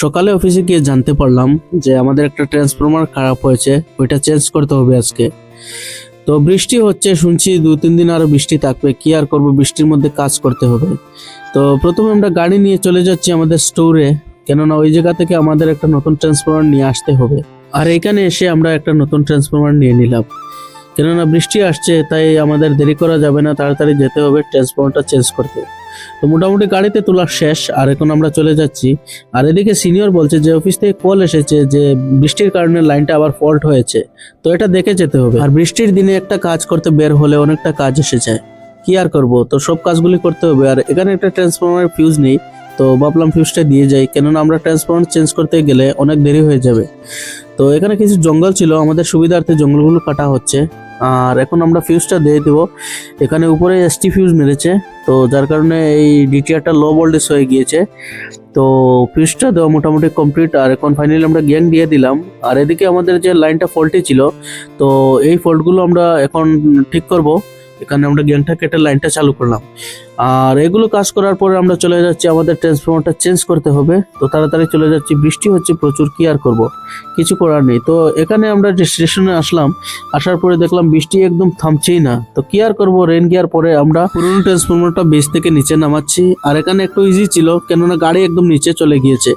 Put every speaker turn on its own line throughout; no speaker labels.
সকালে অফিসে গিয়ে জানতে পারলাম যে আমাদের একটা ট্রান্সফরমার খারাপ হয়েছে, ওইটা চেঞ্জ করতে হবে আজকে। তো বৃষ্টি হচ্ছে শুনছি, 2-3 দিন আরো বৃষ্টি থাকবে, কি আর করবো, বৃষ্টির মধ্যে কাজ করতে হবে। তো প্রথমে আমরা গাড়ি নিয়ে চলে যাচ্ছি আমাদের স্টোরে, কেননা ওই জায়গা থেকে আমাদের একটা নতুন ট্রান্সফরমার নিয়ে আসতে হবে। আর এখানে এসে আমরা একটা নতুন ট্রান্সফরমার নিয়ে নিলাম, কেননা বৃষ্টি আসছে, তাই আমাদের দেরি করা যাবে না, তাড়াতাড়ি যেতে হবে ট্রান্সফরমারটা চেঞ্জ করতে। তো মোটামুটি গাড়িতে তোলা শেষ, আর এখন আমরা চলে যাচ্ছি। আর এদিকে সিনিয়র বলছে যে অফিস থেকে কল এসেছে যে বৃষ্টির কারণে লাইনটা আবার ফল্ট হয়েছে, তো এটা দেখে যেতে হবে। আর বৃষ্টির দিনে একটা কাজ করতে বের হলে অনেকটা কাজ এসে যায়, কি আর করব, তো সব কাজগুলি করতে হবে। আর এখানে একটা ট্রান্সফরমারের ফিউজ নেই, তো ভাবলাম ফিউজটা দিয়ে যাই, কেননা আমরা ট্রান্সফরমার চেঞ্জ করতে গেলে অনেক দেরি হয়ে যাবে। তো এখানে কিছু জঙ্গল ছিল, আমাদের সুবিধার্থে জঙ্গলগুলো কাটা হচ্ছে। আর এখন আমরা ফিউজটা দিয়ে দেবো। এখানে উপরে এসটি ফিউজ মেরেছে, তো যার কারণে এই ডিটিআরটা লো ভোল্টেজ হয়ে গিয়েছে। তো ফিউজটা দেওয়া মোটামুটি কমপ্লিট, আর এখন ফাইনালি আমরা গ্যাং দিয়ে দিলাম। আর এদিকে আমাদের যে লাইনটা ফল্টি ছিল, তো এই ফল্টগুলো আমরা এখন ঠিক করব। এখানে আমরা গ্যাংটা কেটে লাইনটা চালু করলাম। আর এগুলো কাজ করার পরে আমরা চলে যাচ্ছি, আমাদের ট্রান্সফরমারটা চেঞ্জ করতে হবে, তো তাড়াতাড়ি চলে যাচ্ছি। বৃষ্টি হচ্ছে প্রচুর, কি আর করব, কিছু করার নেই। তো এখানে আমরা যে স্টেশনে আসলাম, আসার পরে দেখলাম বৃষ্টি একদম থামছেই না, তো কি আর করবো, রেন গিয়ার পরে আমরা পুরোনো ট্রান্সফরমারটা বেস থেকে নিচে নামাচ্ছি। আর এখানে একটু ইজি ছিল, কেননা গাড়ি একদম নিচে চলে গিয়েছে।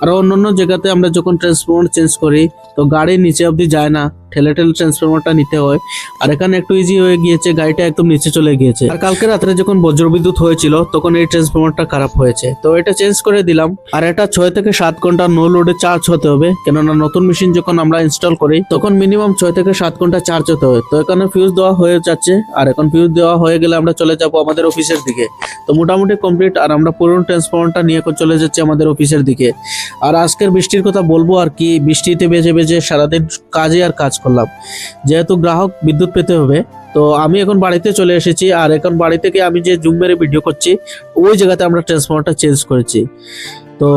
আর অন্যান্য জায়গাতে আমরা যখন ট্রান্সফরমার চেঞ্জ করি, তো গাড়ি নিচে অবধি যায় না, ঠেলে ঠেলে ট্রান্সফরমারটা নিতে হয়। আর এখানে একটু ইজি হয়ে গিয়েছে, গাড়িটা একদম নিচে চলে গিয়েছে। আর কালকে রাত্রে যখন বজ্রবিদ্যুৎ হয়েছিল, তখন এই ট্রান্সফরমারটা খারাপ হয়েছে, তো এটা চেঞ্জ করে দিলাম। আর এটা 6 থেকে 7 ঘন্টা নো লোডে চার্জ হতে হবে, কেননা নতুন মেশিন যখন আমরা ইনস্টল করি, তখন মিনিমাম 6 থেকে 7 ঘন্টা চার্জ হতে হয়। তো এখানে ফিউজ দেওয়া হয়ে যাচ্ছে, আর এখন ফিউজ দেওয়া হয়ে গেলে আমরা চলে যাব আমাদের অফিসের দিকে। তো মোটামুটি কমপ্লিট, আর আমরা পুরনো ট্রান্সফরমারটা নিয়ে এখন চলে যাচ্ছি আমাদের অফিসের দিকে। আর আজকের বৃষ্টির কথা বলবো আর কি, বৃষ্টিতে বেজে বেজে সারাদিন কাজে আর কাজ করলাম, যেহেতু গ্রাহক বিদ্যুৎ পেতে হবে। তো আমি এখন বাড়িতে চলে এসেছি, আর এখন বাড়ি থেকে আমি যে জুম মেরে ভিডিও করছি, ওই জায়গাতে আমরা ট্রান্সফরমারটা চেঞ্জ করেছি। তো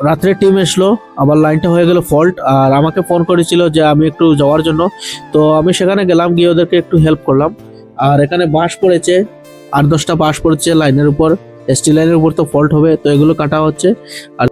রাত্রে টিম এসলো, আবার লাইনটা হয়ে গেল ফল্ট, আর আমাকে ফোন করেছিল যে আমি একটু যাওয়ার জন্য। তো আমি সেখানে গেলাম, গিয়ে ওদেরকে একটু হেল্প করলাম। আর এখানে বাঁশ পড়েছে, 8-10টা বাঁশ পড়েছে লাইনের উপর, এসটি লাইনের উপর, তো ফল্ট হবে, তো এগুলো কাটা হচ্ছে। আর